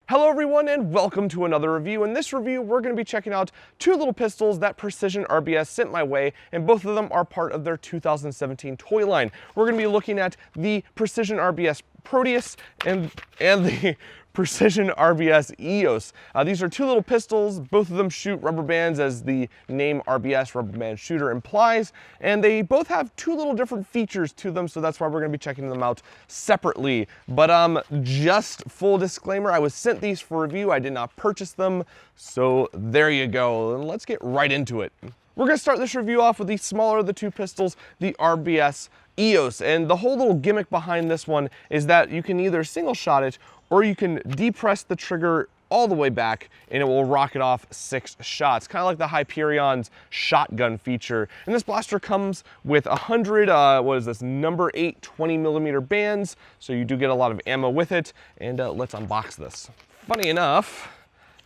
Hello everyone and welcome to another review. In this review, we're going to be checking out two little pistols that Precision RBS sent my way, and both of them are part of their 2017 toy line. We're going to be looking at the Precision RBS Proteus and the Precision RBS EOS. These are two little pistols. Both of them shoot rubber bands, as the name RBS, rubber band shooter, implies, and they both have two little different features to them, so that's why we're going to be checking them out separately. But just full disclaimer, I was sent these for review. I did not purchase them, so there you go. And let's get right into it. We're going to start this review off with the smaller of the two pistols, the RBS EOS, and the whole little gimmick behind this one is that you can either single shot it or you can depress the trigger all the way back and it will rocket off 6 shots, kind of like the Hyperion's shotgun feature. And this blaster comes with 100, number 8 20mm bands, so you do get a lot of ammo with it. And let's unbox this. Funny enough,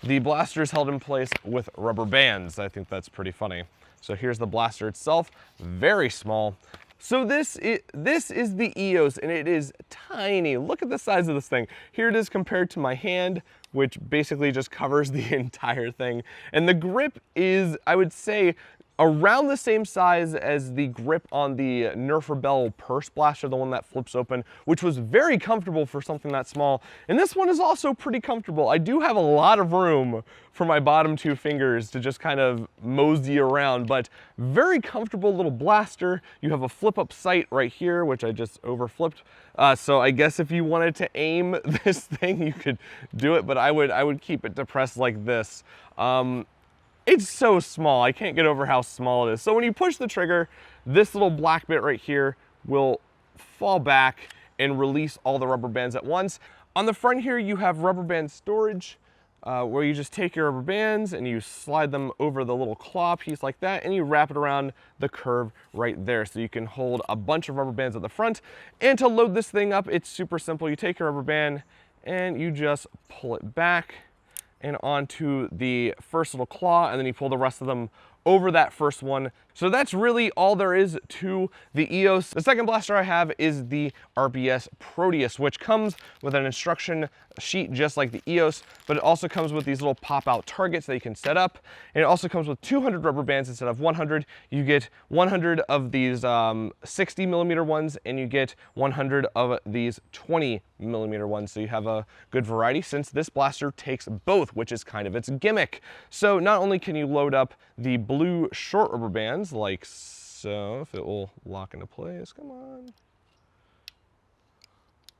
the blaster is held in place with rubber bands. I think that's pretty funny. So here's the blaster itself, very small. So this is the EOS, and it is tiny. Look at the size of this thing. Here it is compared to my hand, which basically just covers the entire thing. And the grip is, I would say, around the same size as the grip on the Nerf Rebel purse blaster, the one that flips open, which was very comfortable for something that small. And this one is also pretty comfortable. I do have a lot of room for my bottom 2 fingers to just kind of mosey around, but very comfortable little blaster. You have a flip up sight right here, which I just over flipped. So I guess if you wanted to aim this thing, you could do it, but I would keep it depressed like this. It's so small, I can't get over how small it is. So when you push the trigger, this little black bit right here will fall back and release all the rubber bands at once. On the front here, you have rubber band storage, where you just take your rubber bands and you slide them over the little claw piece like that, and you wrap it around the curve right there. So you can hold a bunch of rubber bands at the front. And to load this thing up, it's super simple. You take your rubber band and you just pull it back and onto the first little claw, and then you pull the rest of them over that first one. So that's really all there is to the EOS. The second blaster I have is the RBS Proteus, which comes with an instruction sheet just like the EOS, but it also comes with these little pop-out targets that you can set up. And it also comes with 200 rubber bands instead of 100. You get 100 of these 60mm ones, and you get 100 of these 20mm ones. So you have a good variety, since this blaster takes both, which is kind of its gimmick. So not only can you load up the blue short rubber bands like so, if it will lock into place, come on.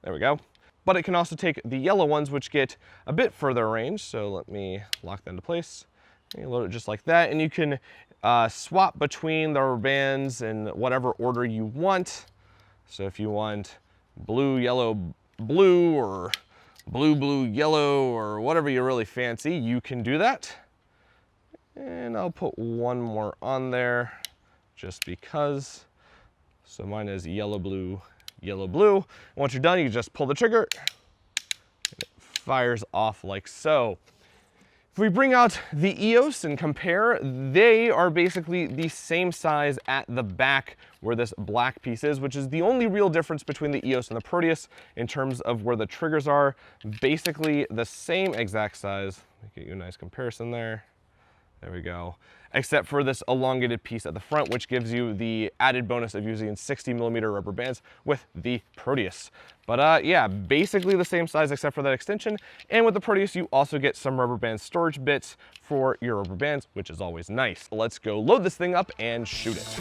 There we go. But it can also take the yellow ones, which get a bit further range. So let me lock them into place. You load it just like that, and you can swap between the rubber bands in whatever order you want. So if you want blue, yellow, blue, or blue, blue, yellow, or whatever you really fancy, you can do that. And I'll put one more on there just because. So mine is yellow, blue, yellow, blue. Once you're done, you just pull the trigger and it fires off like so. If we bring out the EOS and compare, they are basically the same size at the back where this black piece is, which is the only real difference between the EOS and the Proteus in terms of where the triggers are. Basically the same exact size. Let me get you a nice comparison there. There we go. Except for this elongated piece at the front, which gives you the added bonus of using 60mm rubber bands with the Proteus. But yeah, basically the same size except for that extension. And with the Proteus, you also get some rubber band storage bits for your rubber bands, which is always nice. Let's go load this thing up and shoot it.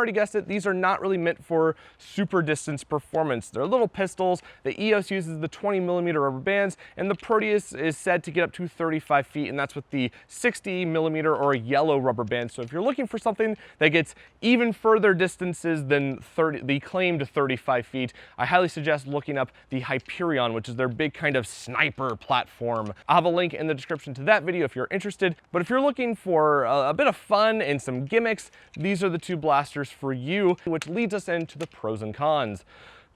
already guessed it, these are not really meant for super distance performance. They're little pistols. The EOS uses the 20mm rubber bands, and the Proteus is said to get up to 35 feet, and that's with the 60mm or yellow rubber band. So if you're looking for something that gets even further distances than the claimed 35 feet, I highly suggest looking up the Hyperion, which is their big kind of sniper platform. I'll have a link in the description to that video if you're interested. But if you're looking for a bit of fun and some gimmicks, these are the two blasters for you, which leads us into the pros and cons.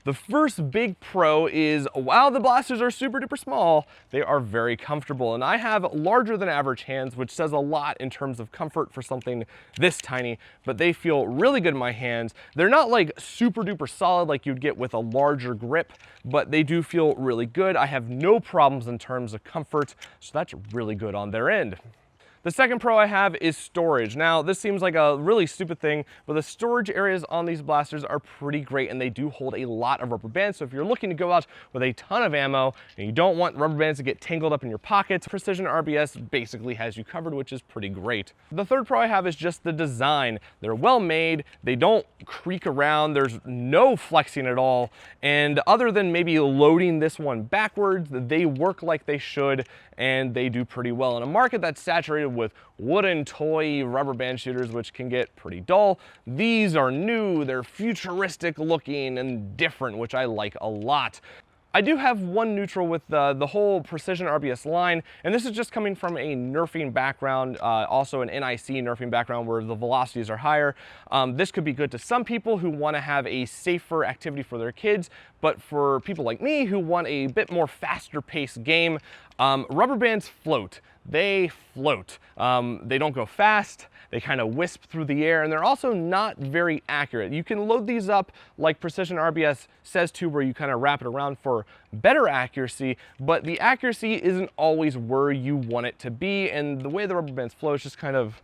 The first big pro is, while the blasters are super duper small, they are very comfortable. And I have larger than average hands, which says a lot in terms of comfort for something this tiny, but they feel really good in my hands. They're not like super duper solid like you'd get with a larger grip, but they do feel really good. I have no problems in terms of comfort, so that's really good on their end. The second pro I have is storage. Now, this seems like a really stupid thing, but the storage areas on these blasters are pretty great, and they do hold a lot of rubber bands. So if you're looking to go out with a ton of ammo and you don't want rubber bands to get tangled up in your pockets, Precision RBS basically has you covered, which is pretty great. The third pro I have is just the design. They're well made, they don't creak around, there's no flexing at all, and other than maybe loading this one backwards, they work like they should, and they do pretty well. In a market that's saturated with wooden toy rubber band shooters, which can get pretty dull, these are new, they're futuristic looking and different, which I like a lot. I do have one neutral with the whole Precision RBS line, and this is just coming from a nerfing background, also an NIC nerfing background where the velocities are higher. This could be good to some people who want to have a safer activity for their kids, but for people like me who want a bit more faster paced game, rubber bands float. They float. They don't go fast. They kind of wisp through the air, and they're also not very accurate. You can load these up like Precision RBS says to, where you kind of wrap it around for better accuracy, but the accuracy isn't always where you want it to be, and the way the rubber bands flow is just kind of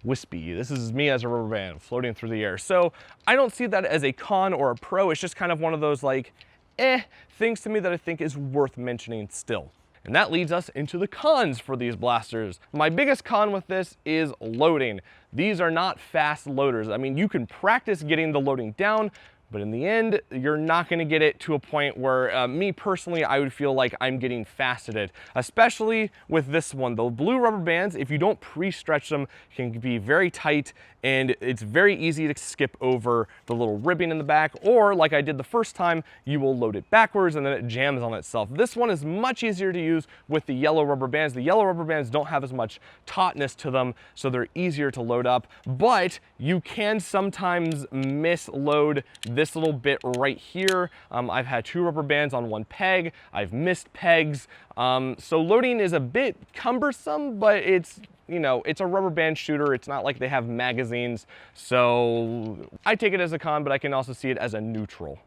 wispy. This is me as a rubber band floating through the air. So I don't see that as a con or a pro. It's just kind of one of those like, things to me that I think is worth mentioning still. And that leads us into the cons for these blasters. My biggest con with this is loading. These are not fast loaders. I mean, you can practice getting the loading down, but in the end, you're not gonna get it to a point where, me personally, I would feel like I'm getting faceted, especially with this one. The blue rubber bands, if you don't pre-stretch them, can be very tight, and it's very easy to skip over the little ribbing in the back, or like I did the first time, you will load it backwards and then it jams on itself. This one is much easier to use with the yellow rubber bands. The yellow rubber bands don't have as much tautness to them, so they're easier to load up, but you can sometimes misload this little bit right here. I've had two rubber bands on one peg. I've missed pegs. So loading is a bit cumbersome, but it's, you know, it's a rubber band shooter. It's not like they have magazines. So I take it as a con, but I can also see it as a neutral.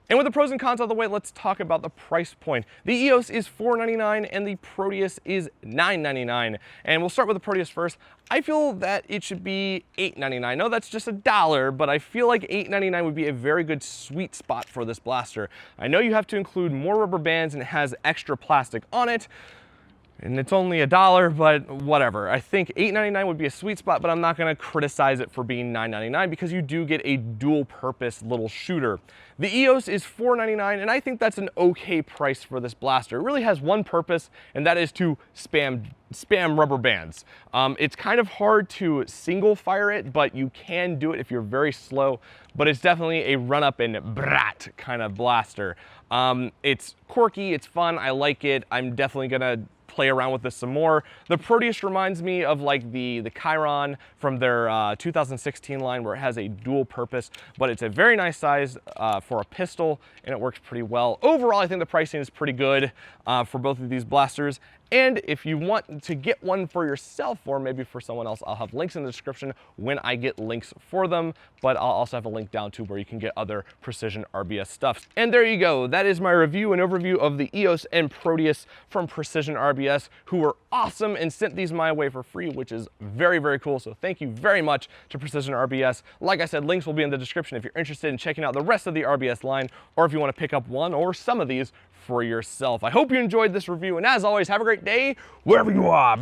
And with the pros and cons out of the way, let's talk about the price point. The EOS is $499 and the Proteus is $999. And we'll start with the Proteus first. I feel that it should be $899. No, that's just $1, but I feel like $899 would be a very good sweet spot for this blaster. I know you have to include more rubber bands and it has extra plastic on it, and it's only $1, but whatever. I think $899 would be a sweet spot, but I'm not gonna criticize it for being $999 because you do get a dual purpose little shooter. The EOS is $499, and I think that's an okay price for this blaster. It really has one purpose, and that is to spam rubber bands. It's kind of hard to single fire it, but you can do it if you're very slow, but it's definitely a run up and brat kind of blaster. It's quirky, it's fun, I like it. I'm definitely gonna play around with this some more. The Proteus reminds me of like the Chiron from their 2016 line, where it has a dual purpose, but it's a very nice size for a pistol, and it works pretty well. Overall, I think the pricing is pretty good for both of these blasters. And if you want to get one for yourself or maybe for someone else, I'll have links in the description when I get links for them, but I'll also have a link down to where you can get other Precision RBS stuff. And there you go. That is my review and overview of the EOS and Proteus from Precision RBS, who were awesome and sent these my way for free, which is very, very cool. So thank you very much to Precision RBS. Like I said, links will be in the description if you're interested in checking out the rest of the RBS line, or if you want to pick up one or some of these for yourself. I hope you enjoyed this review, and as always, have a great day wherever you are.